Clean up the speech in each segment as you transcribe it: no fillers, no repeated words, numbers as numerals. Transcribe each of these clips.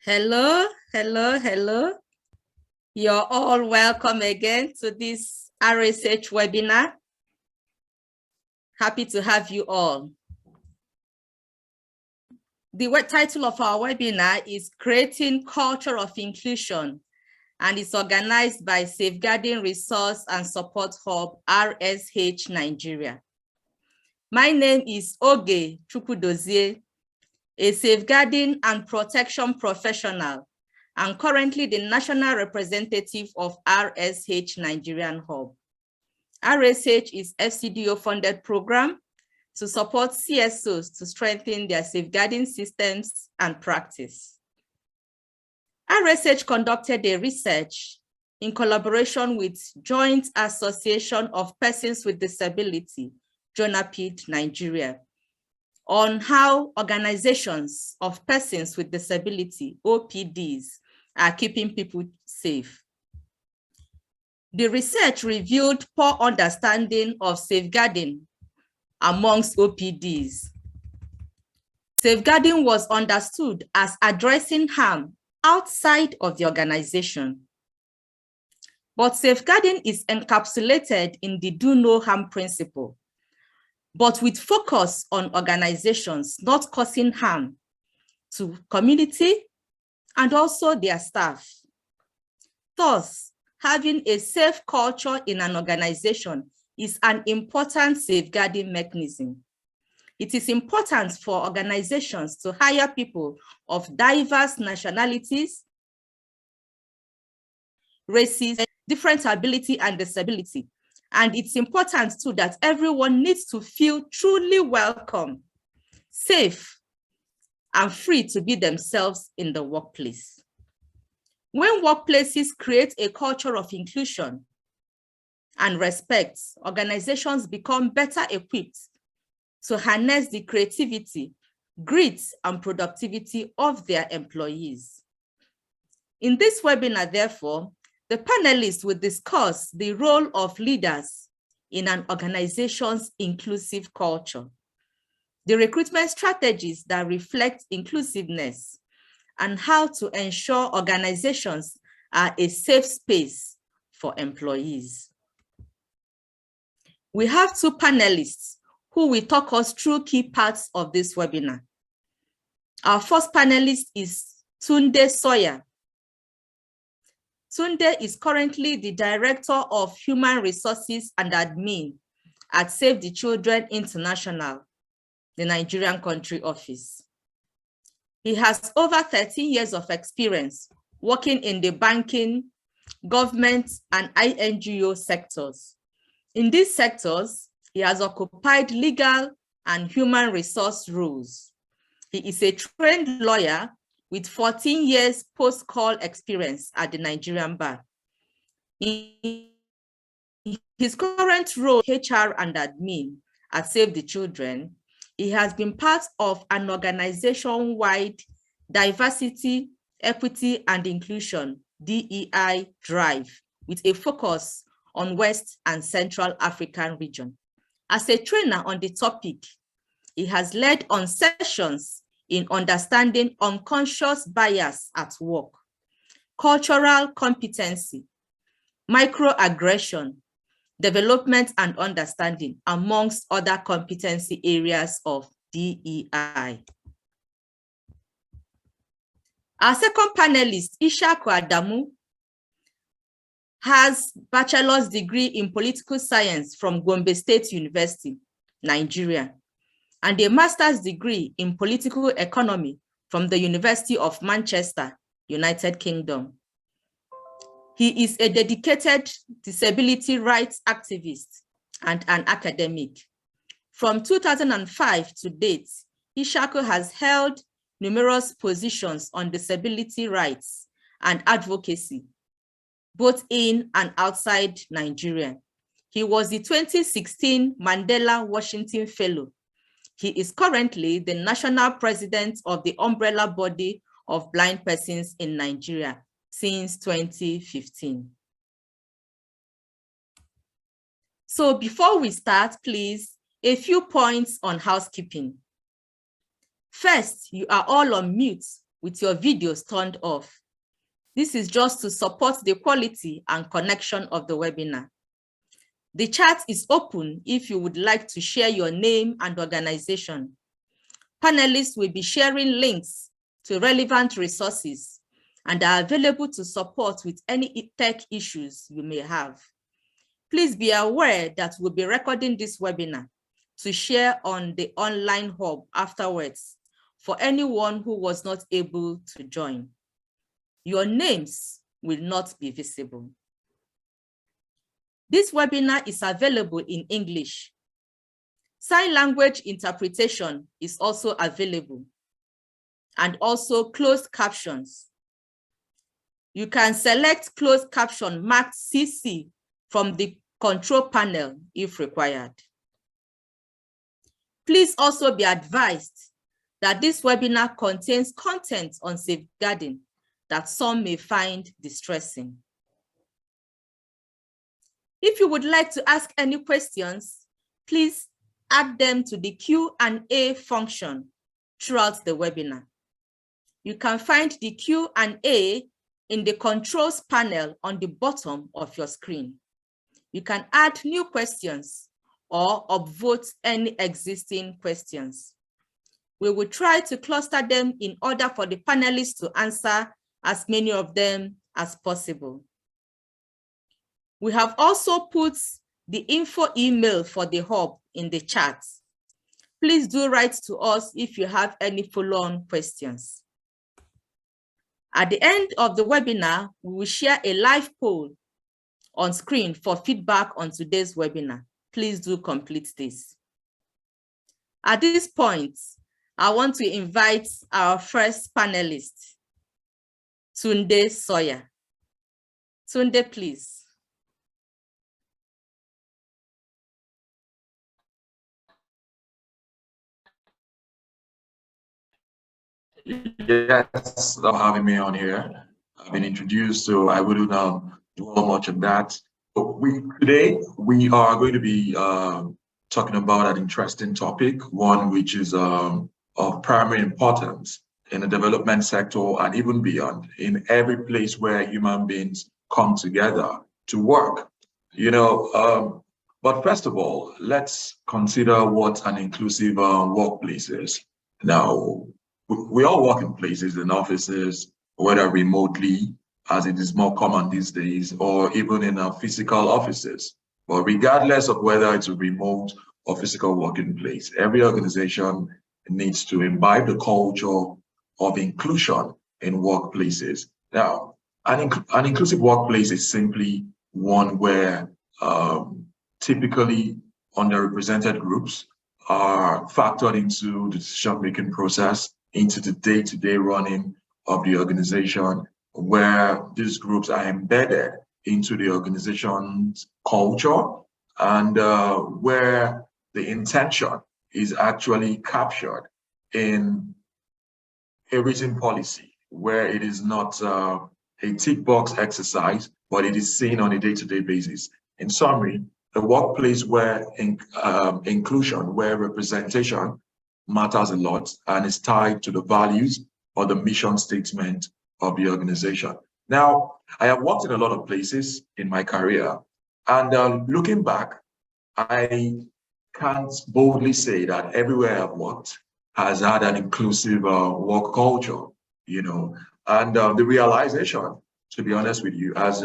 Hello, hello, hello. You're all welcome again to this RSH webinar. Happy to have you all. The title of our webinar is Creating Culture of Inclusion, and it's organized by Safeguarding Resource and Support Hub, RSH Nigeria. My name is Oge Chukwudozie, a safeguarding and protection professional, and currently the national representative of RSH Nigerian Hub. RSH is FCDO-funded program to support CSOs to strengthen their safeguarding systems and practice. RSH conducted a research in collaboration with Joint Association of Persons with Disability, JONAPID Nigeria, on how organizations of persons with disability, OPDs, are keeping people safe. The research revealed poor understanding of safeguarding amongst OPDs. Safeguarding was understood as addressing harm outside of the organization. But safeguarding is encapsulated in the do no harm principle, but with focus on organizations not causing harm to community and also their staff. Thus, having a safe culture in an organization is an important safeguarding mechanism. It is important for organizations to hire people of diverse nationalities, races, different ability and disability. And it's important too that everyone needs to feel truly welcome, safe, and free to be themselves in the workplace. When workplaces create a culture of inclusion and respect, organizations become better equipped to harness the creativity, grit, and productivity of their employees. In this webinar, therefore, the panelists will discuss the role of leaders in an organization's inclusive culture, the recruitment strategies that reflect inclusiveness, and how to ensure organizations are a safe space for employees. We have two panelists who will talk us through key parts of this webinar. Our first panelist is Tunde Sawyer. Tunde is currently the Director of Human Resources and Admin at Save the Children International, the Nigerian country office. He has over 13 years of experience working in the banking, government, and INGO sectors. In these sectors, he has occupied legal and human resource roles. He is a trained lawyer with 14 years post-call experience at the Nigerian bar. In his current role, HR and admin at Save the Children, he has been part of an organization-wide diversity, equity, and inclusion, DEI drive, with a focus on West and Central African region. As a trainer on the topic, he has led on sessions in understanding unconscious bias at work, cultural competency, microaggression, development and understanding, amongst other competency areas of DEI. Our second panelist, Ishaku Adamu, has bachelor's degree in political science from Gombe State University, Nigeria, and a master's degree in political economy from the University of Manchester, United Kingdom. He is a dedicated disability rights activist and an academic. From 2005 to date, Ishaku has held numerous positions on disability rights and advocacy, both in and outside Nigeria. He was the 2016 Mandela Washington Fellow. He is currently the national president of the umbrella body of blind persons in Nigeria since 2015. So before we start, please, a few points on housekeeping. First, you are all on mute with your videos turned off. This is just to support the quality and connection of the webinar. The chat is open if you would like to share your name and organization. Panelists will be sharing links to relevant resources and are available to support with any tech issues you may have. Please be aware that we'll be recording this webinar to share on the online hub afterwards for anyone who was not able to join. Your names will not be visible. This webinar is available in English. Sign language interpretation is also available, and also closed captions. You can select closed caption marked CC from the control panel if required. Please also be advised that this webinar contains content on safeguarding that some may find distressing. If you would like to ask any questions, please add them to the Q&A function throughout the webinar. You can find the Q&A in the controls panel on the bottom of your screen. You can add new questions or upvote any existing questions. We will try to cluster them in order for the panelists to answer as many of them as possible. We have also put the info email for the hub in the chat. Please do write to us if you have any follow-on questions. At the end of the webinar, we will share a live poll on screen for feedback on today's webinar. Please do complete this. At this point, I want to invite our first panelist, Tunde Sawyer. Tunde, please. Yes, for having me on here. I've been introduced, so I wouldn't dwell much on that. But today we are going to be talking about an interesting topic, one which is of primary importance in the development sector and even beyond, in every place where human beings come together to work. But first of all, let's consider what an inclusive workplace is. Now, we all work in places, in offices, whether remotely, as it is more common these days, or even in our physical offices. But regardless of whether it's a remote or physical working place, every organization needs to imbibe the culture of inclusion in workplaces. Now, an inclusive workplace is simply one where typically underrepresented groups are factored into the decision-making process, into the day-to-day running of the organization, where these groups are embedded into the organization's culture, and where the intention is actually captured in a written policy, where it is not a tick box exercise, but it is seen on a day-to-day basis. In summary, a workplace where inclusion, where representation matters a lot and is tied to the values or the mission statement of the organization. Now, I have worked in a lot of places in my career, and looking back, I can't boldly say that everywhere I've worked has had an inclusive work culture, and the realization, to be honest with you, has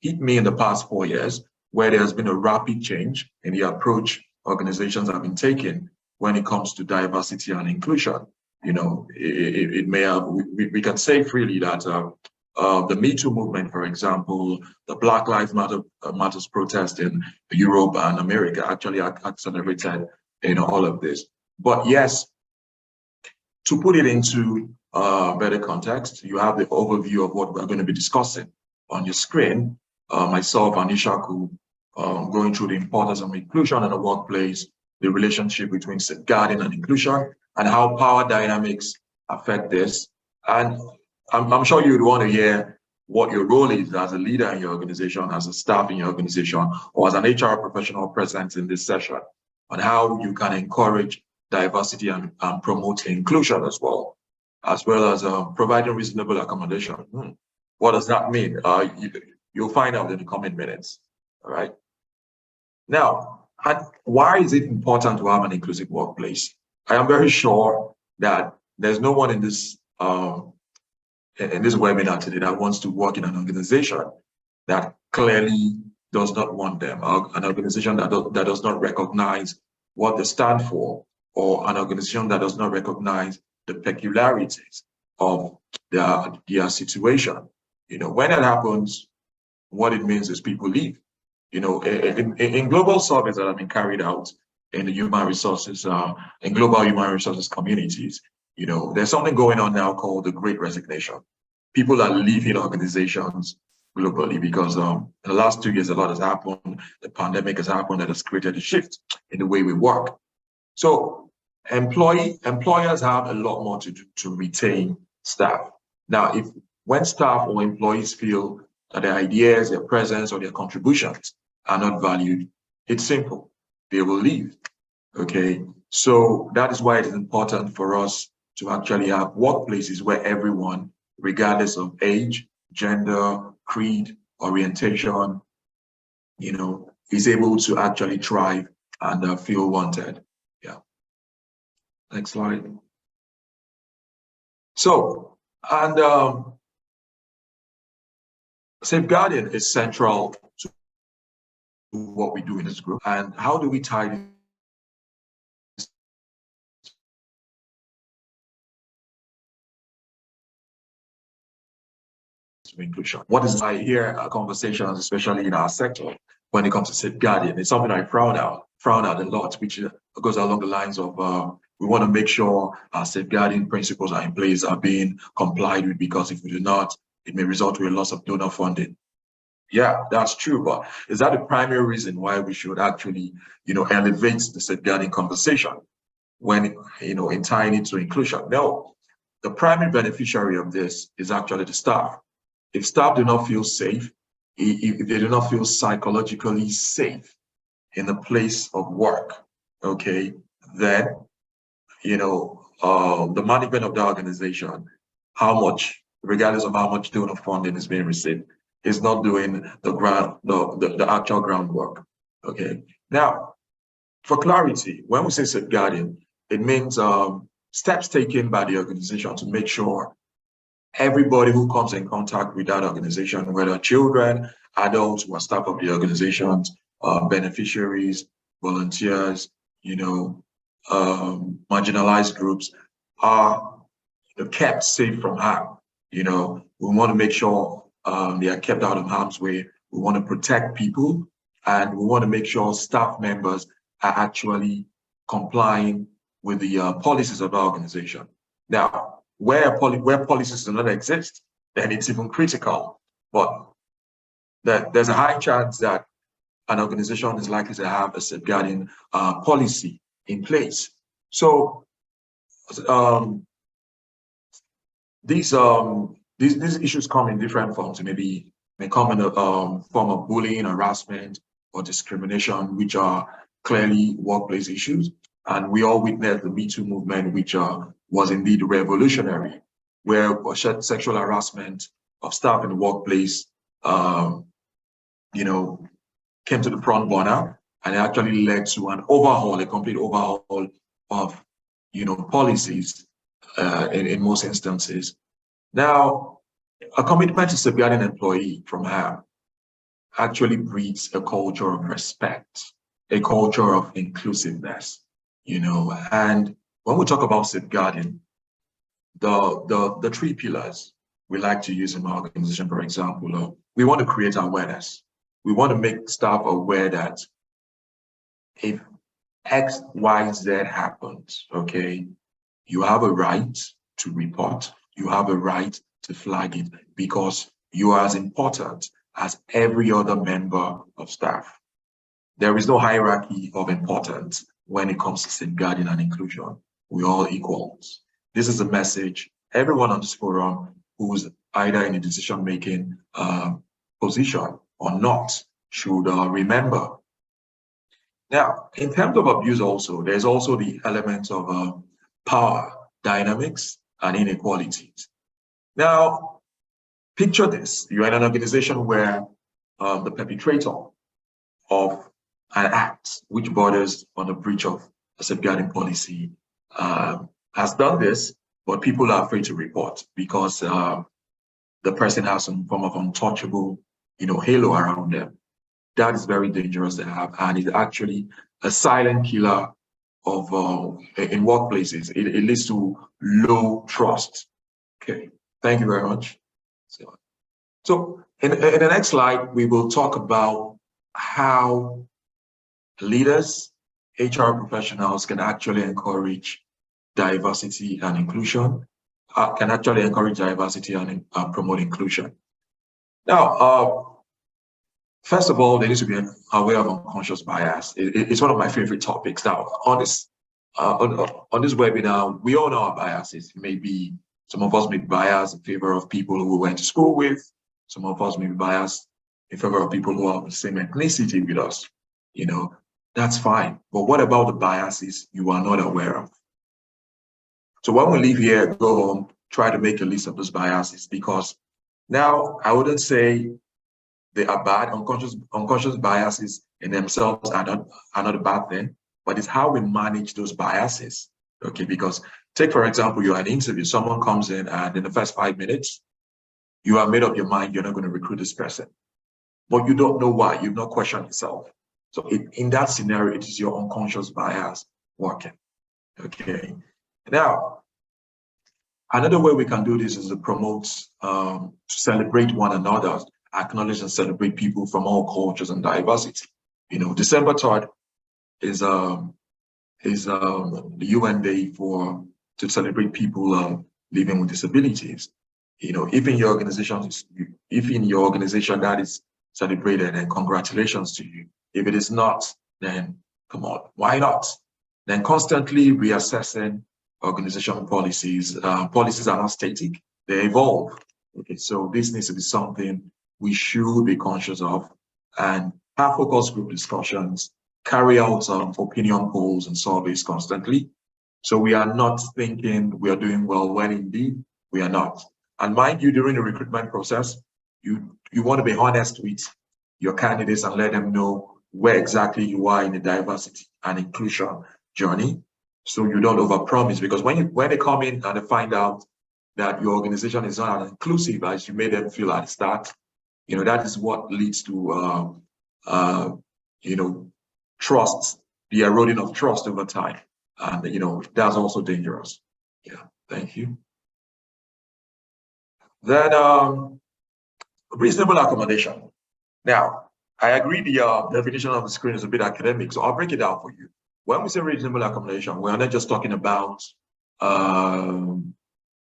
hit me in the past 4 years, where there has been a rapid change in the approach organizations have been taking when it comes to diversity and inclusion. It may have, we can say freely that the Me Too movement, for example, the Black Lives Matters protest in Europe and America actually accelerated all of this. But yes, to put it into better context, you have the overview of what we're going to be discussing on your screen. Myself and Ishaku going through the importance of inclusion in the workplace, the relationship between safeguarding and inclusion, and how power dynamics affect this. And I'm sure you'd want to hear what your role is as a leader in your organization, as a staff in your organization, or as an HR professional present in this session, on how you can encourage diversity and promote inclusion as well. as well as providing reasonable accommodation. What does that mean? You'll find out in the coming minutes. All right. Now, why is it important to have an inclusive workplace? I am very sure that there's no one in this webinar today that wants to work in an organization that clearly does not want them, an organization that does not recognize what they stand for, or an organization that does not recognize the peculiarities of their situation. When that happens, what it means is people leave. In global surveys that have been carried out in the human resources, in global human resources communities, there's something going on now called the Great Resignation. People are leaving organizations globally because in the last 2 years, a lot has happened. The pandemic has happened that has created a shift in the way we work. So employers have a lot more to do to retain staff. Now, when staff or employees feel that their ideas, their presence, or their contributions are not valued, it's simple. They will leave. Okay. So that is why it is important for us to actually have workplaces where everyone, regardless of age, gender, creed, orientation, is able to actually thrive and feel wanted. Yeah. Next slide. So, and safeguarding is central to what we do in this group. And how do we tie this to inclusion? What is I hear conversations, especially in our sector, when it comes to safeguarding? It's something I frown out a lot, which goes along the lines of we want to make sure our safeguarding principles are in place, are being complied with, because if we do not, it may result to a loss of donor funding. Yeah, that's true, but is that the primary reason why we should actually, elevate the safeguarding conversation when, in tying it to inclusion? No, the primary beneficiary of this is actually the staff. If staff do not feel safe, if they do not feel psychologically safe in the place of work, okay, then, the management of the organization, regardless of how much donor funding is being received, is not doing the actual groundwork. Okay. Now, for clarity, when we say safeguarding, it means steps taken by the organization to make sure everybody who comes in contact with that organization, whether children, adults who are staff of the organizations, beneficiaries, volunteers, marginalized groups, are kept safe from harm. We want to make sure they are kept out of harm's way. We want to protect people, and we want to make sure staff members are actually complying with the policies of the organization. Now, where policies do not exist, then it's even critical. But there's a high chance that an organization is likely to have a safeguarding policy in place. So these issues come in different forms. Maybe may come in a form of bullying, harassment, or discrimination, which are clearly workplace issues. And we all witnessed the Me Too movement, which was indeed revolutionary, where sexual harassment of staff in the workplace, came to the front burner, and it actually led to a complete overhaul of, policies in most instances. Now, a commitment to safeguarding an employee from harm actually breeds a culture of respect, a culture of inclusiveness, and when we talk about safeguarding, the three pillars we like to use in my organization, for example, we want to create awareness. We want to make staff aware that if X, Y, Z happens, okay, you have a right to report, you have a right to flag it, because you are as important as every other member of staff. There is no hierarchy of importance when it comes to safeguarding and inclusion. We're all equals. This is a message everyone on this forum who's either in a decision-making position or not should remember. Now, in terms of abuse also, there's also the element of power dynamics and inequalities. Now, picture this. You're in an organization where the perpetrator of an act which borders on a breach of a safeguarding policy has done this, but people are afraid to report because the person has some form of untouchable, halo around them. That is very dangerous to have, and it's actually a silent killer of in workplaces. It leads to low trust. Okay, thank you very much. So in the next slide, we will talk about how leaders, HR professionals can actually encourage diversity and inclusion, promote inclusion. Now, first of all, there needs to be aware of unconscious bias. It's one of my favorite topics. Now, on this webinar, we all know our biases. Maybe some of us may be biased in favor of people who we went to school with. Some of us may be biased in favor of people who are of the same ethnicity with us. That's fine. But what about the biases you are not aware of? So when we leave here, go home, try to make a list of those biases, because now I wouldn't say they are bad. Unconscious biases in themselves are not a bad thing, but it's how we manage those biases. Okay, because take, for example, you're an interview, someone comes in and in the first 5 minutes, you have made up your mind you're not going to recruit this person, but you don't know why. You've not questioned yourself. So in that scenario, it is your unconscious bias working. Okay. Now, another way we can do this is to promote, to celebrate one another, acknowledge and celebrate people from all cultures and diversity. December 3rd is the UN Day to celebrate people living with disabilities. If in your organization that is celebrated, and congratulations to you. If it is not, then come on, why not? Then constantly reassessing organizational policies. Policies are not static, they evolve. Okay, so this needs to be something we should be conscious of, and have focus group discussions, carry out opinion polls and surveys constantly. So we are not thinking we are doing well when indeed we are not. And mind you, during the recruitment process, you want to be honest with your candidates and let them know where exactly you are in the diversity and inclusion journey, so you don't overpromise. Because when they come in and they find out that your organization is not as inclusive as you made them feel at the start, that is what leads to trust, the eroding of trust over time, and that's also dangerous. Yeah, thank you. Then reasonable accommodation. Now, I agree the definition of the screen is a bit academic, so I'll break it down for you. When we say reasonable accommodation, we're not just talking about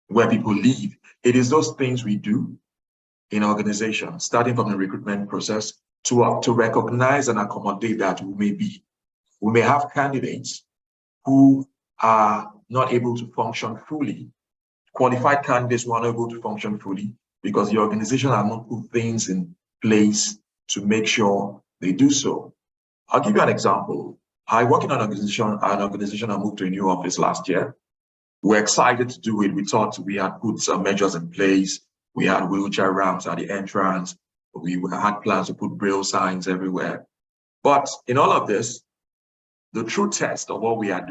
where people live. It is those things we do in organizations, starting from the recruitment process, to recognize and accommodate that we may have candidates who are not able to function fully, qualified candidates who are not able to function fully because the organization has not put things in place to make sure they do so. I'll give you an example. I work in an organization I moved to a new office last year. We're excited to do it. We thought we had put some measures in place. We had wheelchair ramps at the entrance. We had plans to put braille signs everywhere. But in all of this, the true test of what we had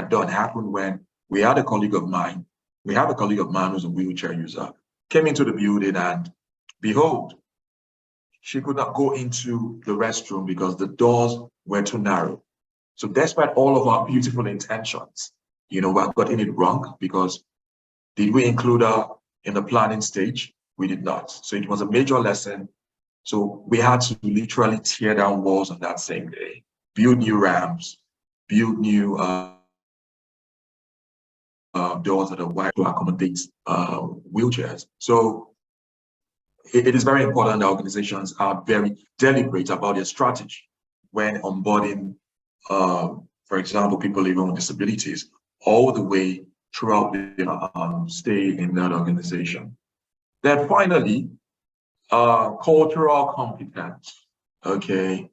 done happened when we had a colleague of mine. We have a colleague of mine who's a wheelchair user, came into the building, and behold, she could not go into the restroom because the doors were too narrow. So despite all of our beautiful intentions, we have gotten it wrong, because did we include her in the planning stage? We did not. So it was a major lesson. So we had to literally tear down walls on that same day, build new ramps, build new doors that are wide to accommodate wheelchairs. So it is very important that organizations are very deliberate about their strategy when onboarding, for example, people living with disabilities, all the way throughout their stay in that organization. Then finally, cultural competence. Okay,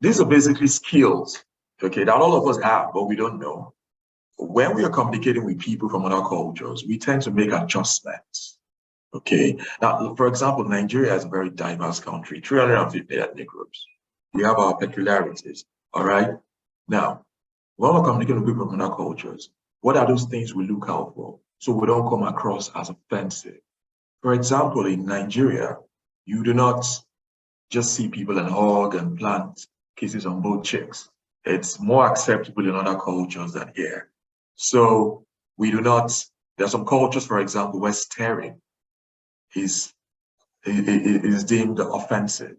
these are basically skills, okay, that all of us have, but we don't know. when we are communicating with people from other cultures, we tend to make adjustments. Okay. Now, for example, Nigeria is a very diverse country, 350 ethnic groups. We have our peculiarities. All right. Now, when we're communicating with people from other cultures, what are those things we look out for so we don't come across as offensive? For example, in Nigeria, you do not just see people and hug and plant kisses on both cheeks. It's more acceptable in other cultures than here. So we do not, there are some cultures, for example, where staring is deemed offensive.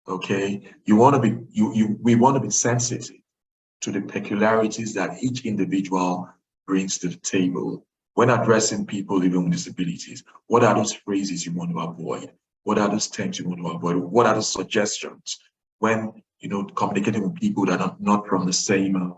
Okay. We want to be sensitive to the peculiarities that each individual brings to the table. When addressing people living with disabilities, what are those phrases you want to avoid? What are those terms you want to avoid? What are the suggestions when communicating with people that are not from the same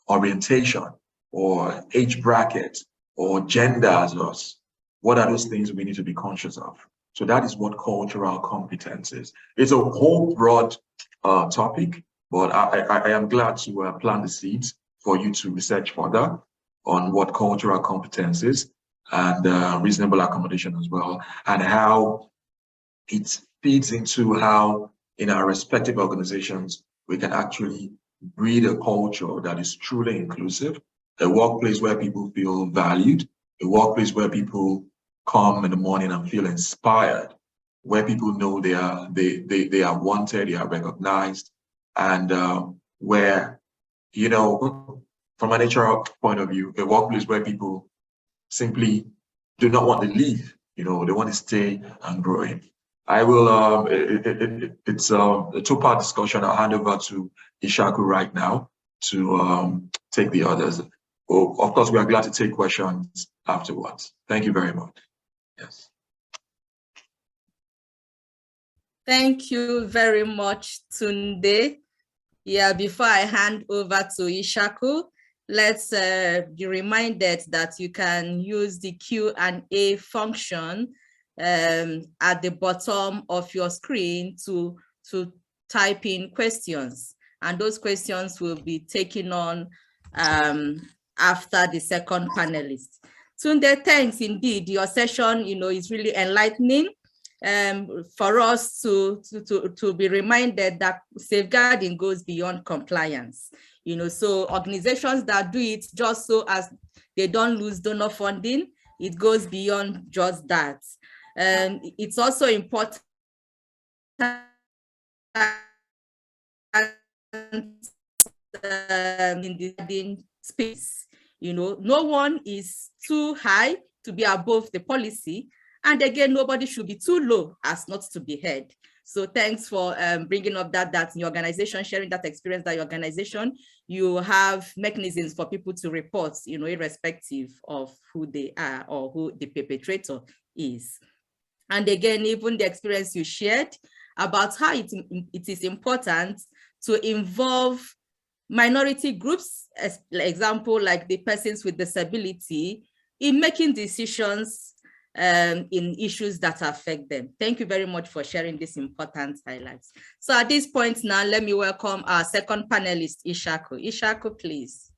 orientation or age bracket or gender as us? What are those things we need to be conscious of? So that is what cultural competence is. It's a whole broad topic, but I am glad to plant the seeds for you to research further on what cultural competence is and reasonable accommodation as well, and how it feeds into how in our respective organizations we can actually breed a culture that is truly inclusive, a workplace where people feel valued, a workplace where people come in the morning and feel inspired, where people know they are wanted, they are recognized, and where, from an HR point of view, a workplace where people simply do not want to leave, they want to stay and grow in. I will, it's a two-part discussion. I'll hand over to Ishaku right now to take the others. Well, of course, we are glad to take questions afterwards. Thank you very much. Yes. Thank you very much, Tunde. Yeah, before I hand over to Ishaku, let's be reminded that you can use the Q&A function at the bottom of your screen to type in questions, and those questions will be taken on after the second panelist. Tunde, thanks indeed. Your session, is really enlightening. For us to be reminded that safeguarding goes beyond compliance. So organizations that do it just so as they don't lose donor funding, it goes beyond just that. It's also important in the space. No one is too high to be above the policy. And again, nobody should be too low as not to be heard. So thanks for bringing up that in your organization, sharing that experience, that your organization, you have mechanisms for people to report, irrespective of who they are or who the perpetrator is. And again, even the experience you shared about how it is important to involve minority groups, as example, like the persons with disability, in making decisions in issues that affect them. Thank you very much for sharing these important highlights. So at this point now, let me welcome our second panelist, Ishaku. Ishaku, please.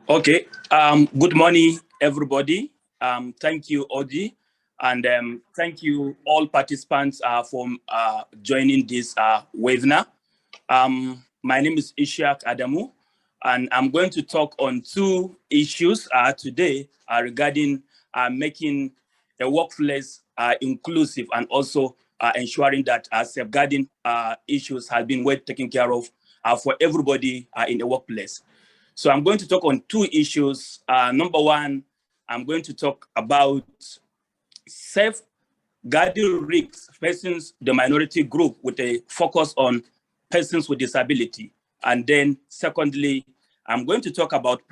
Okay, good morning, everybody. Thank you, Odi, and thank you all participants for joining this webinar. My name is Ishak Adamu, and I'm going to talk on two issues today regarding making a workplace inclusive and also ensuring that safeguarding issues have been well taken care of for everybody in the workplace. So I'm going to talk on two issues. Number one, I'm going to talk about safeguarding risks persons, the minority group, with a focus on persons with disability. And then secondly, I'm going to talk about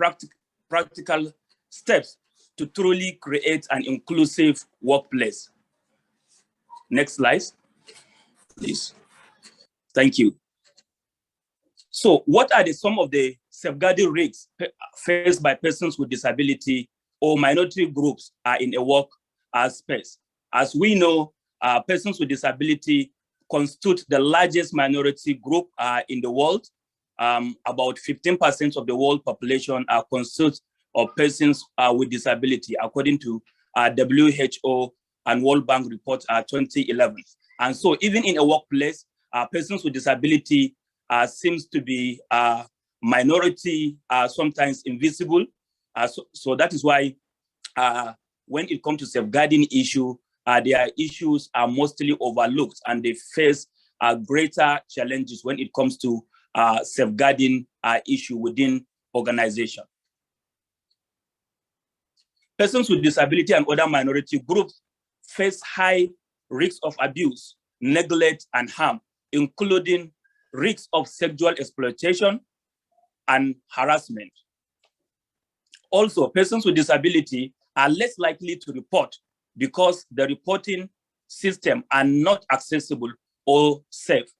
practical steps to truly create an inclusive workplace. Next slide, please. Thank you. So what are some of the safeguarding risks faced by persons with disability or minority groups in a work space. As we know, persons with disability constitute the largest minority group in the world. About 15% of the world population constitutes of persons with disability, according to WHO and World Bank report 2011. And so even in a workplace, persons with disability seems to be minority, sometimes invisible. So that is why when it comes to safeguarding issue, their issues are mostly overlooked and they face greater challenges when it comes to safeguarding issue within organization. Persons with disability and other minority groups face high risks of abuse, neglect, and harm, including risks of sexual exploitation and harassment. Also, persons with disability are less likely to report because the reporting system are not accessible or safe.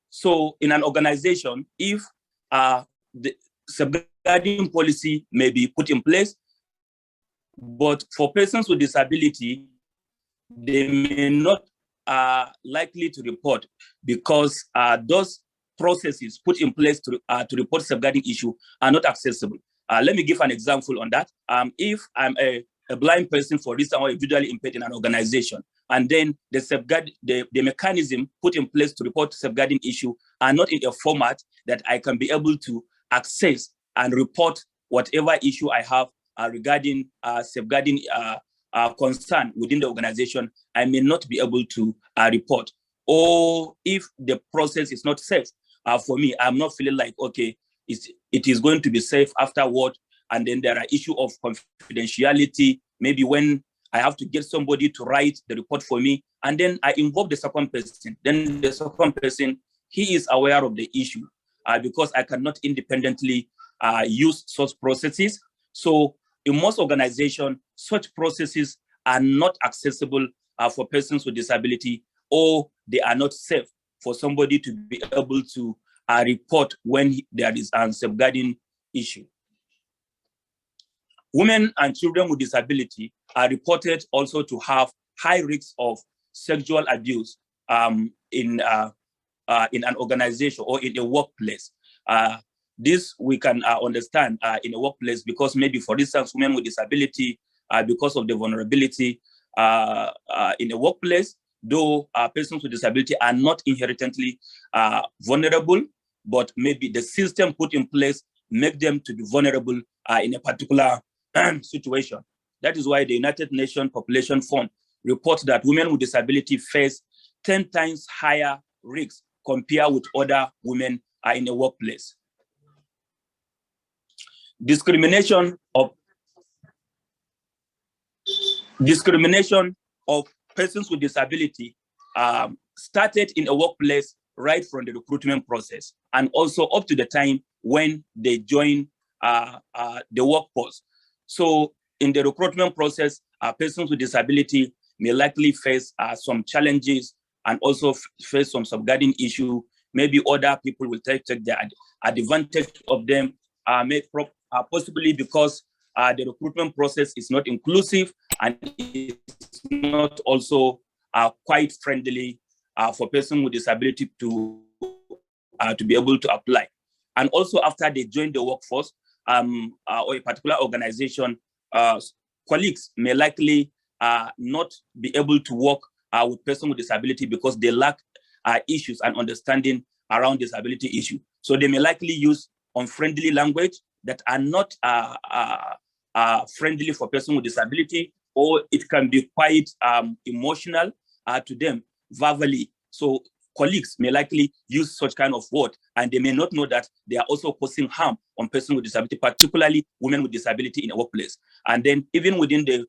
So in an organization, if the safeguarding policy may be put in place, but for persons with disability, they may not likely to report because those processes put in place to report safeguarding issue are not accessible. Let me give an example on that. If I'm a blind person, for instance, or a visually impaired in an organization, and then the mechanism put in place to report safeguarding issue are not in a format that I can be able to access and report whatever issue I have regarding safeguarding concern within the organization, I may not be able to report. Or if the process is not safe for me, I'm not feeling like, okay, it is going to be safe afterward. And then there are issues of confidentiality, maybe when I have to get somebody to write the report for me, and then I involve the second person. Then the second person, he is aware of the issue because I cannot independently use such processes. So in most organizations, such processes are not accessible for persons with disability, or they are not safe for somebody to be able to report when there is a safeguarding issue. Women and children with disability are reported also to have high risks of sexual abuse in an organization or in a workplace. This we can understand in a workplace because maybe, for instance, women with disability, because of the vulnerability in a workplace, though persons with disability are not inherently vulnerable, but maybe the system put in place make them to be vulnerable in a particular situation. That is why the United Nations Population Fund reports that women with disability face 10 times higher risks compared with other women in the workplace. Discrimination of persons with disability started in a workplace right from the recruitment process and also up to the time when they join the workforce. So in the recruitment process, persons with disability may likely face some challenges and also face some safeguarding issue. Maybe other people will take the advantage of them, possibly because the recruitment process is not inclusive and it's not also quite friendly for persons with disability to be able to apply. And also after they join the workforce or a particular organization, colleagues may likely not be able to work with persons with disability because they lack issues and understanding around disability issue. So they may likely use unfriendly language that are not friendly for persons with disability, or it can be quite emotional to them verbally. So colleagues may likely use such kind of word, and they may not know that they are also causing harm on persons with disability, particularly women with disability in a workplace. And then even within the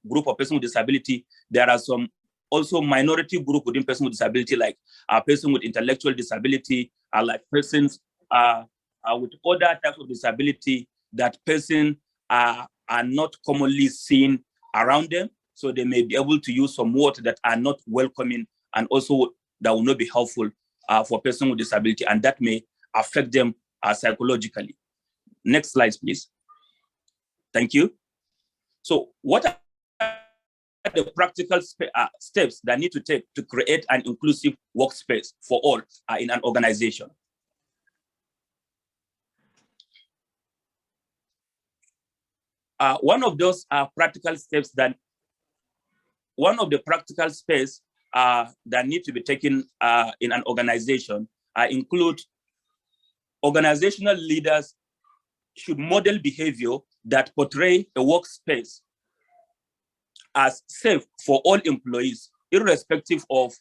group of persons with disability, there are some also minority group within persons with disability, like persons with intellectual disability, like persons with other types of disability that persons are not commonly seen around them. So they may be able to use some words that are not welcoming and also that will not be helpful for persons with disability, and that may affect them psychologically. Next slide, please. Thank you. So what are the practical steps that need to take to create an inclusive workspace for all in an organization? One of those practical steps that need to be taken in an organization include organizational leaders should model behavior that portray a workspace as safe for all employees, irrespective of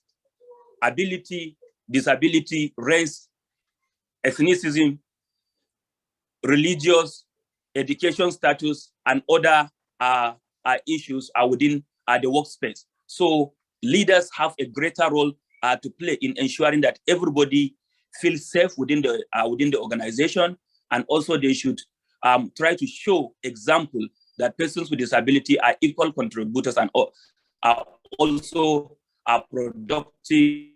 ability, disability, race, ethnicity, religious, education status, and other issues are within the workspace. So leaders have a greater role to play in ensuring that everybody feels safe within the organization, and also they should try to show example that persons with disability are equal contributors and are also a productive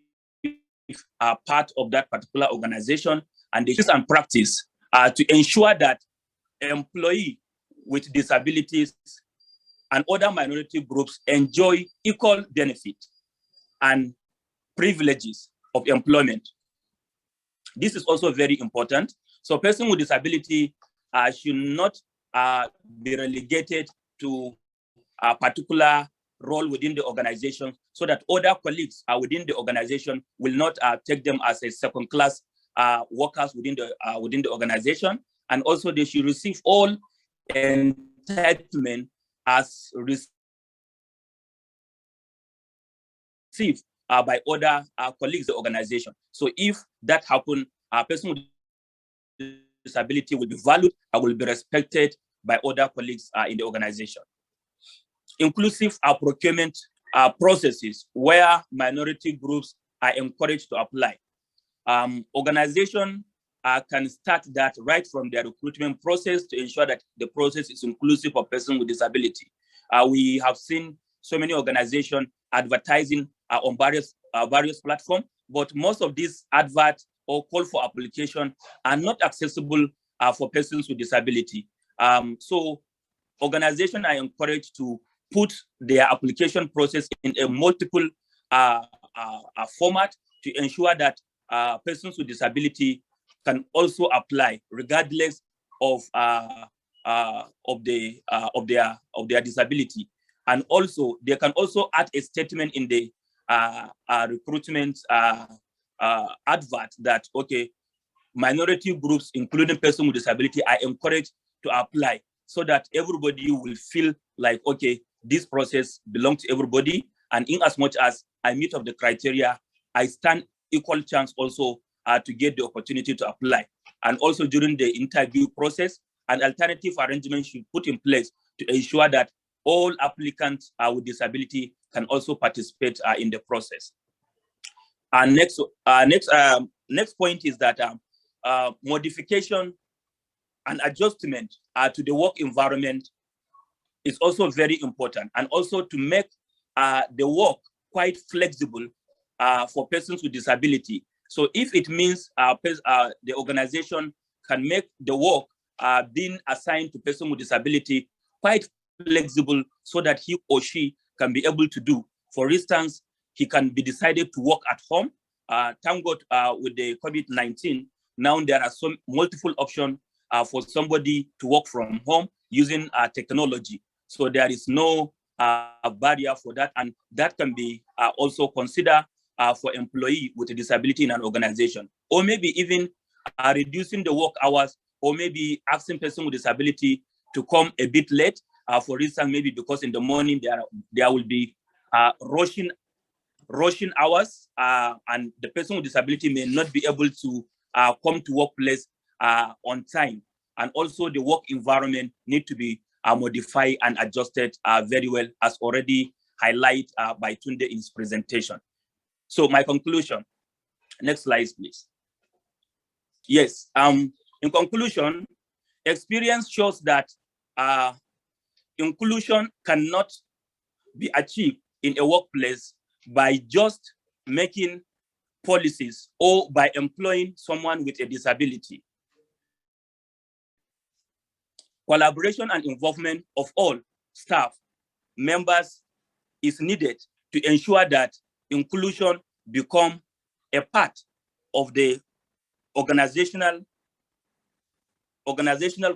part of that particular organization, and they use and practice to ensure that employees with disabilities and other minority groups enjoy equal benefit and privileges of employment. This is also very important. So persons with disability should not be relegated to a particular role within the organization, so that other colleagues within the organization will not take them as a second-class workers within the organization. And also they should receive all entitlement as received by other colleagues of the organization. So if that happens, a person with disability will be valued and will be respected by other colleagues in the organization. Inclusive procurement processes where minority groups are encouraged to apply. Organization can start that right from their recruitment process to ensure that the process is inclusive of persons with disability. We have seen so many organizations advertising on various platforms, but most of these adverts or call for application are not accessible for persons with disability. So organizations are encouraged to put their application process in a multiple format to ensure that persons with disability can also apply regardless of their disability. And also they can also add a statement in the recruitment advert that, okay, minority groups, including persons with disability, are encouraged to apply, so that everybody will feel like, okay, this process belongs to everybody. And in as much as I meet of the criteria, I stand equal chance also to get the opportunity to apply. And also during the interview process, an alternative arrangement should put in place to ensure that all applicants with disability can also participate in the process. And next point is that modification and adjustment to the work environment is also very important, and also to make the work quite flexible for persons with disability. So if it means the organization can make the work being assigned to person with disability quite flexible, so that he or she can be able to do. For instance, he can be decided to work at home. Thank God with the COVID-19, now there are some multiple options for somebody to work from home using technology. So there is no barrier for that, and that can be also considered for employee with a disability in an organization. Or maybe even reducing the work hours, or maybe asking person with disability to come a bit late. For instance, maybe because in the morning there will be rushing hours, and the person with disability may not be able to come to workplace on time. And also the work environment need to be modified and adjusted very well, as already highlighted by Tunde in his presentation. So my conclusion, next slide, please. Yes, in conclusion, experience shows that inclusion cannot be achieved in a workplace by just making policies or by employing someone with a disability. Collaboration and involvement of all staff members is needed to ensure that inclusion become a part of the organizational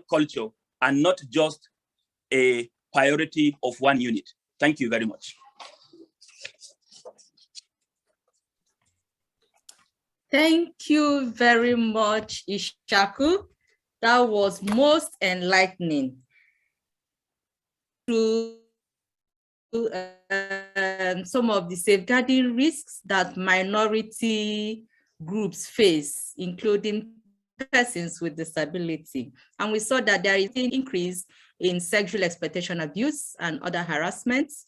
culture and not just a priority of one unit. Thank you very much. Thank you very much, Ishaku. That was most enlightening. To some of the safeguarding risks that minority groups face, including persons with disability. And we saw that there is an increase in sexual exploitation abuse and other harassments,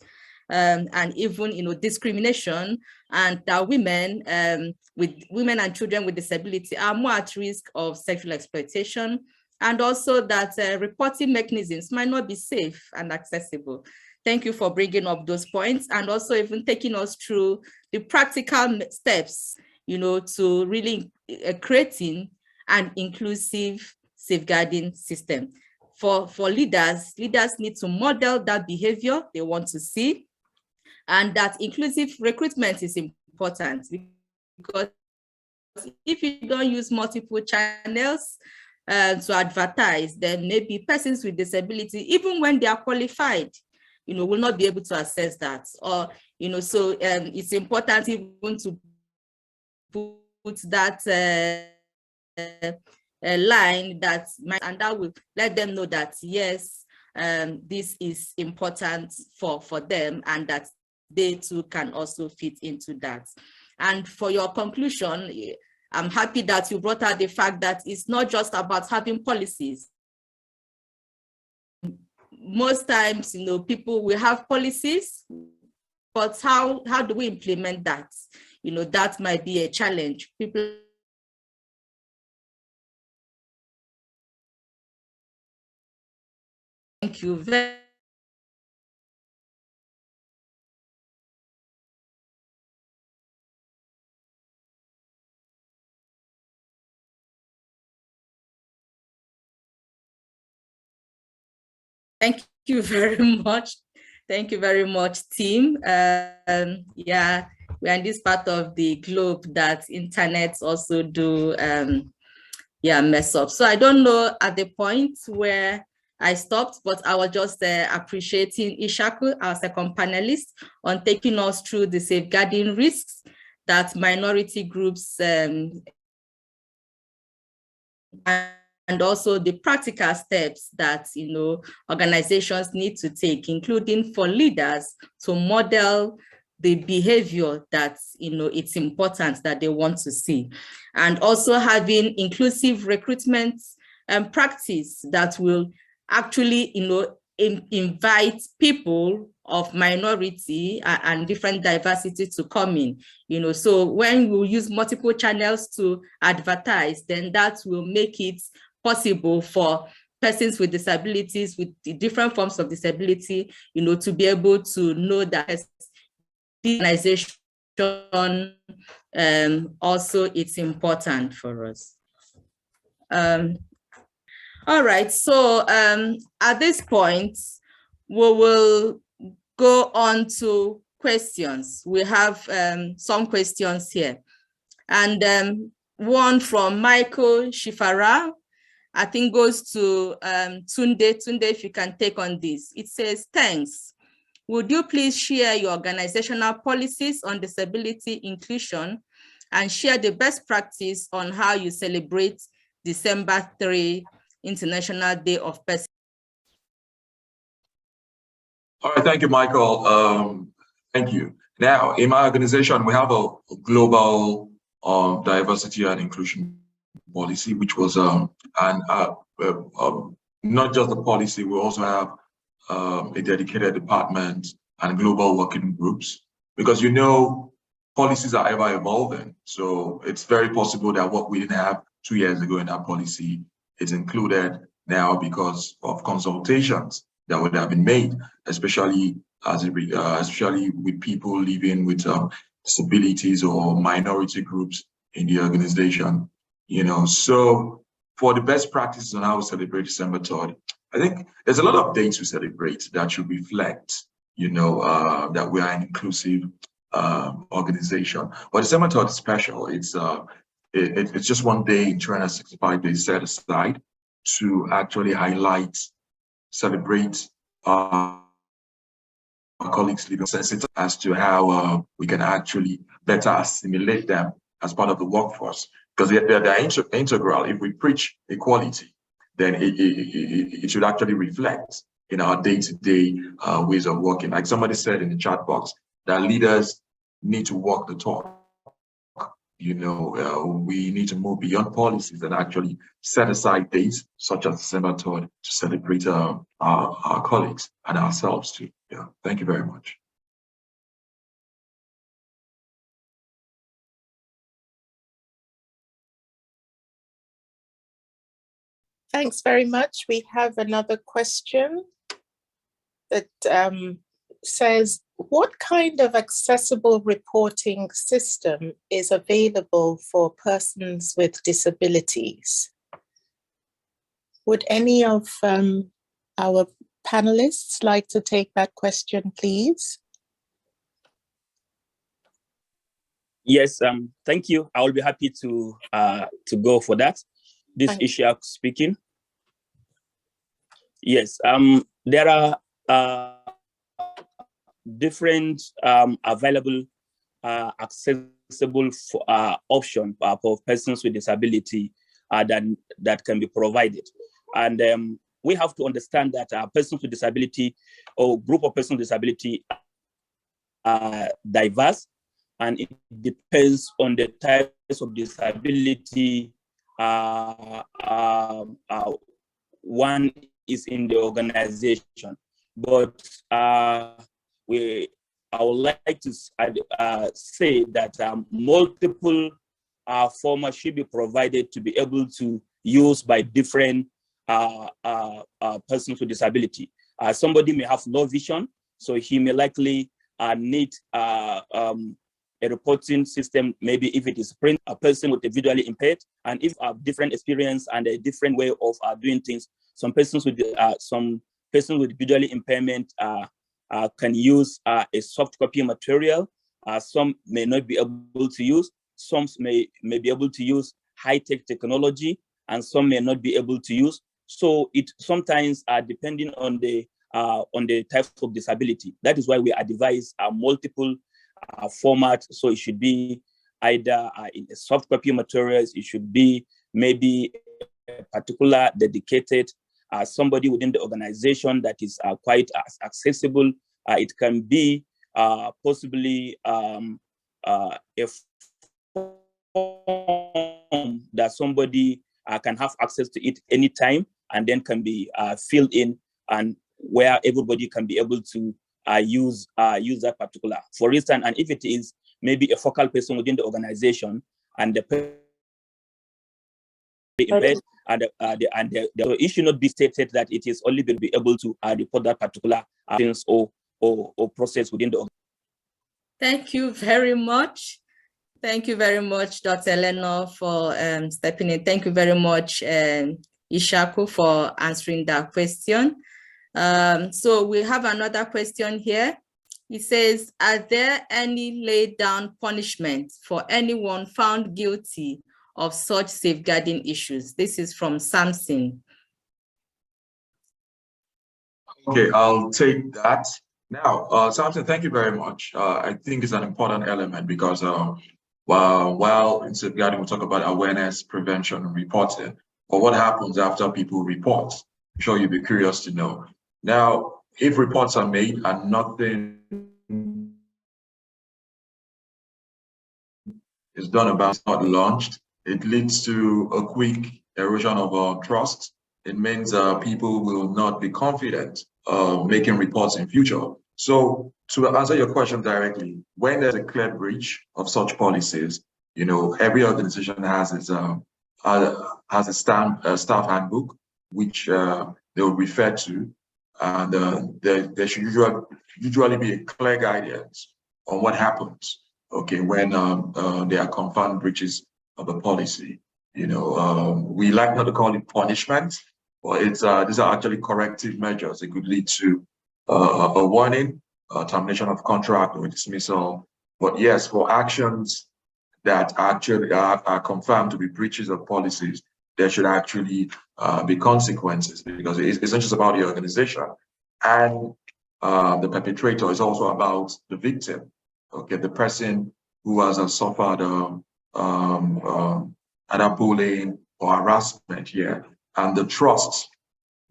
and even discrimination, and that women and children with disability are more at risk of sexual exploitation, and also that reporting mechanisms might not be safe and accessible. Thank you for bringing up those points and also even taking us through the practical steps, to really creating an inclusive safeguarding system. For leaders need to model that behavior they want to see, and that inclusive recruitment is important, because if you don't use multiple channels to advertise, then maybe persons with disability, even when they are qualified, will not be able to access that. Or, so it's important even to put that line and that will let them know that, yes, this is important for them, and that they too can also fit into that. And for your conclusion, I'm happy that you brought out the fact that it's not just about having policies. Most times, people will have policies, but how do we implement that? That might be a challenge. People Thank you very Thank you very much. Thank you very much, team. Yeah, we're in this part of the globe that internets also do mess up. So I don't know at the point where I stopped, but I was just appreciating Ishaku, our second panelist, on taking us through the safeguarding risks that minority groups and also the practical steps that organizations need to take, including for leaders to model the behavior that it's important that they want to see, and also having inclusive recruitment and practice that will actually invite people of minority and different diversity to come in. So when we use multiple channels to advertise, then that will make it possible for persons with disabilities, with the different forms of disability, to be able to know that the organization also it's important for us. All right, so at this point, we will go on to questions. We have some questions here. And one from Michael Shifara, I think goes to Tunde. Tunde, if you can take on this. It says, thanks. Would you please share your organizational policies on disability inclusion and share the best practice on how you celebrate December 3, International Day of Persons? All right, thank you, Michael. Thank you. Now, in my organization, we have a global diversity and inclusion policy, which was not just a policy, we also have a dedicated department and global working groups, because policies are ever evolving. So it's very possible that what we didn't have 2 years ago in our policy is included now because of consultations that would have been made, especially especially with people living with disabilities or minority groups in the organization. So for the best practices on how we celebrate December 3rd, I think there's a lot of days to celebrate that should reflect, that we are an inclusive organization. But December 3rd is special. It's just one day in 365 days set aside to actually highlight, celebrate our colleagues' living sensitive as to how we can actually better assimilate them as part of the workforce, because they're integral. If we preach equality, then it should actually reflect in our day-to-day ways of working. Like somebody said in the chat box, that leaders need to walk the talk. We need to move beyond policies and actually set aside days such as December 3rd to celebrate our colleagues and ourselves too. Yeah, thank you very much. Thanks very much. We have another question that says, what kind of accessible reporting system is available for persons with disabilities? Would any of our panelists like to take that question, please? Yes, thank you. I will be happy to go for that. This is Ishaq speaking. Yes, there are different available accessible options for persons with disability that can be provided. And we have to understand that persons with disability or group of persons with disability are diverse, and it depends on the types of disability one is in the organization. But I would like to say that multiple formats should be provided to be able to use by different persons with disability. Somebody may have low vision, so he may likely need a reporting system, maybe if it is print, a person with a visually impaired, and if a different experience and a different way of doing things. Some persons with visually impairment can use a soft copy material. Some may not be able to use. Some may be able to use high-tech technology, and some may not be able to use. So it sometimes depending on the types of disability. That is why we advise multiple formats. So it should be either in the soft copy materials. It should be maybe a particular dedicated somebody within the organization that is quite accessible. It can be possibly a form that somebody can have access to it anytime, and then can be filled in, and where everybody can be able to use that particular. For instance, and if it is maybe a focal person within the organization, and the event, so it should not be stated that it is only will be able to report that particular things or process within the organization. Thank you very much. Thank you very much, Dr. Eleanor, for stepping in. Thank you very much, Ishaku, for answering that question. So we have another question here. It says, are there any laid down punishments for anyone found guilty of such safeguarding issues? This is from Samson. Okay, I'll take that. Now, Samson, thank you very much. I think it's an important element because while in safeguarding, we talk about awareness, prevention, and reporting, but what happens after people report? I'm sure you'd be curious to know. Now, if reports are made and nothing is done about it, not launched, it leads to a quick erosion of trust. It means people will not be confident making reports in future. So to answer your question directly, when there's a clear breach of such policies, every organization has its has a staff handbook, which they will refer to, and there should usually be a clear guidance on what happens, okay, when there are confirmed breaches of a policy. We like not to call it punishment, Well, these are actually corrective measures. It could lead to a warning, termination of contract, or dismissal. But yes, for actions that actually are confirmed to be breaches of policies, there should actually be consequences, because it's not just about the organization and the perpetrator. Is also about the victim, okay, the person who has suffered either bullying or harassment here, and the trust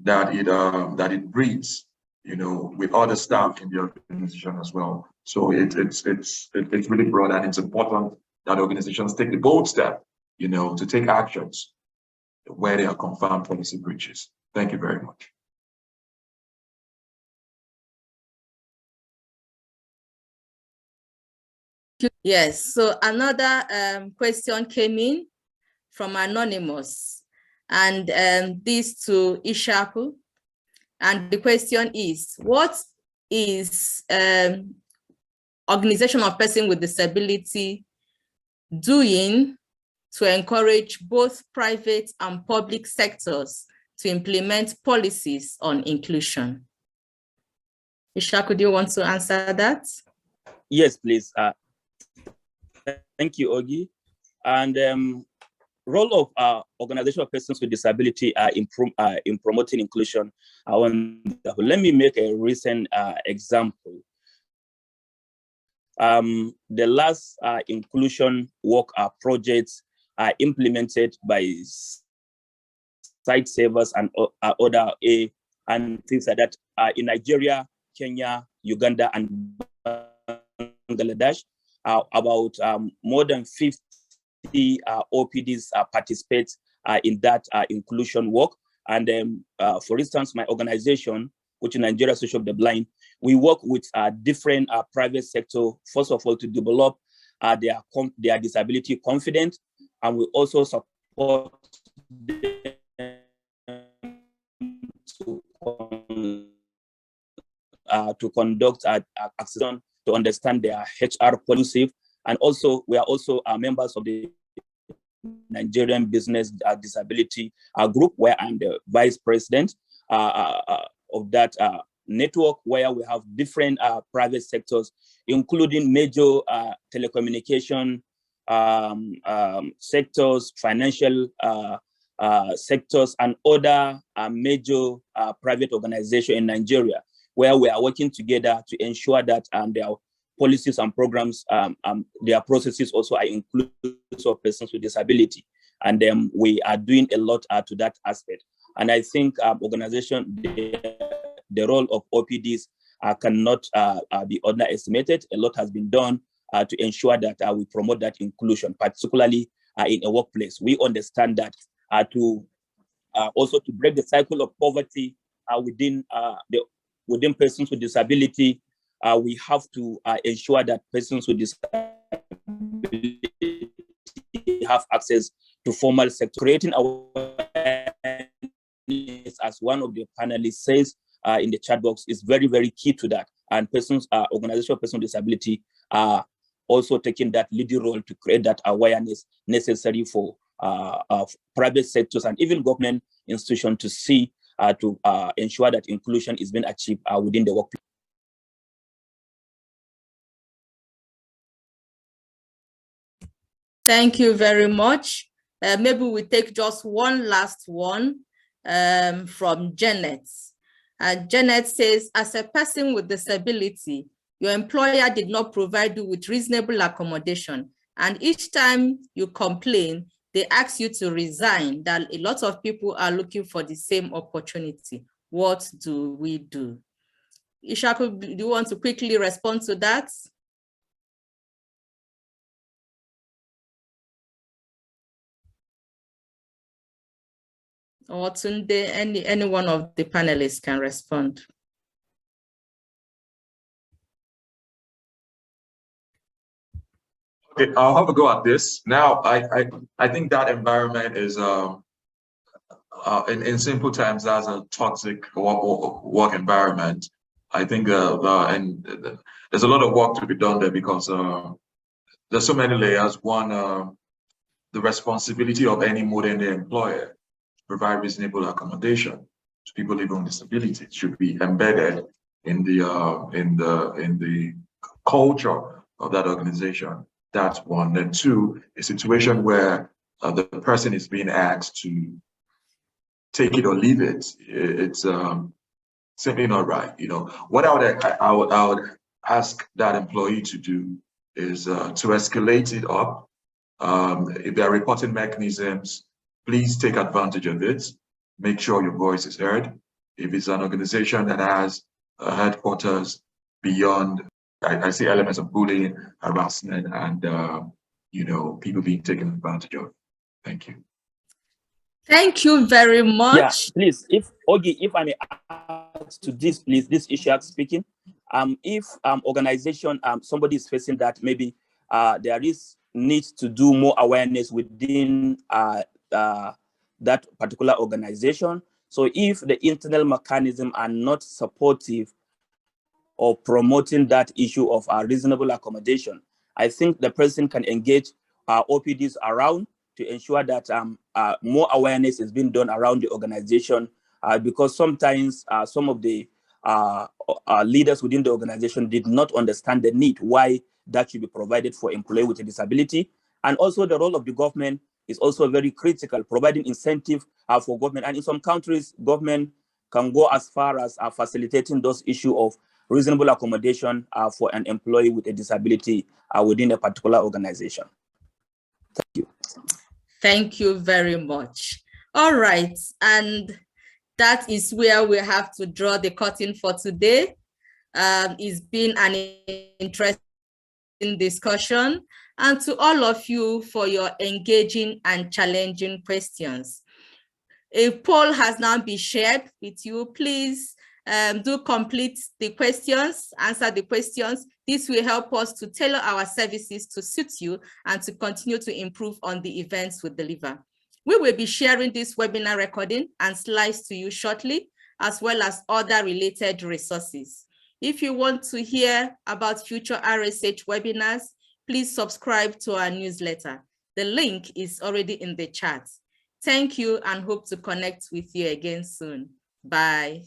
that it breeds, with other staff in the organization as well. So it's really broad, and it's important that organizations take the bold step, to take actions where they are confirmed policy breaches. Thank you very much. Yes, so another question came in from Anonymous, and this to Ishaku. And the question is, what is Organization of Persons with Disability doing to encourage both private and public sectors to implement policies on inclusion? Ishaku, do you want to answer that? Yes, please. Thank you, Ogi. And role of Organization of Persons with Disability in promoting inclusion. Let me make a recent example. The last inclusion work projects are implemented by site savers and other and things like that in Nigeria, Kenya, Uganda, and Bangladesh. About more than 50 OPDs participate in that inclusion work. And for instance, my organization, which is Nigeria Association of the Blind, we work with different private sector, first of all, to develop their disability confidence, and we also support them to conduct accession to understand their HR policy. And also, we are also members of the Nigerian Business Disability Group, where I'm the vice president of that network, where we have different private sectors, including major telecommunication sectors, financial sectors, and other major private organizations in Nigeria, where we are working together to ensure that their policies and programs, their processes also are inclusive of persons with disability. And we are doing a lot to that aspect. And I think organization, the role of OPDs cannot be underestimated. A lot has been done to ensure that we promote that inclusion, particularly in a workplace. We understand that also to break the cycle of poverty within persons with disability, we have to ensure that persons with disability have access to formal sector. Creating awareness, as one of the panelists says in the chat box, is very, very key to that. And organizational persons with disability are also taking that leading role to create that awareness necessary for private sectors and even government institutions to see to ensure that inclusion is being achieved within the workplace. Thank you very much. Maybe we take just one last one from Janet. Janet says, as a person with disability, your employer did not provide you with reasonable accommodation. And each time you complain, they ask you to resign, that a lot of people are looking for the same opportunity. What do we do? Ishaku, do you want to quickly respond to that? Or Tunde, any one of the panelists can respond. Okay, I'll have a go at this. Now, I think that environment is, in simple terms, as a toxic work environment. I think and there's a lot of work to be done there, because there's so many layers. One, the responsibility of any modern day employer provide reasonable accommodation to people living with disabilities. It should be embedded in the culture of that organization. That's one. Then two, a situation where the person is being asked to take it or leave it. It's simply not right. You know, what I would ask that employee to do is to escalate it up. If there are reporting mechanisms, please take advantage of it. Make sure your voice is heard. If it's an organization that has headquarters beyond, I see elements of bullying, harassment, and you know, people being taken advantage of. Thank you. Thank you very much. Yeah, please, if Ogi, if I may add to this, please, this issue I'm speaking. If organization, somebody is facing that, maybe there is need to do more awareness within that particular organization. So if the internal mechanism are not supportive or promoting that issue of reasonable accommodation, I think the person can engage OPDs around to ensure that more awareness is being done around the organization, because sometimes some of the leaders within the organization did not understand the need why that should be provided for employee with a disability. And also the role of the government is also very critical, providing incentive for government. And in some countries, government can go as far as facilitating those issues of reasonable accommodation for an employee with a disability within a particular organization. Thank you. Thank you very much. All right, and that is where we have to draw the curtain for today. It's been an interesting discussion, and to all of you for your engaging and challenging questions. A poll has now been shared with you. Please do complete the questions, answer the questions. This will help us to tailor our services to suit you and to continue to improve on the events we deliver. We will be sharing this webinar recording and slides to you shortly, as well as other related resources. If you want to hear about future RSH webinars, please subscribe to our newsletter. The link is already in the chat. Thank you and hope to connect with you again soon. Bye.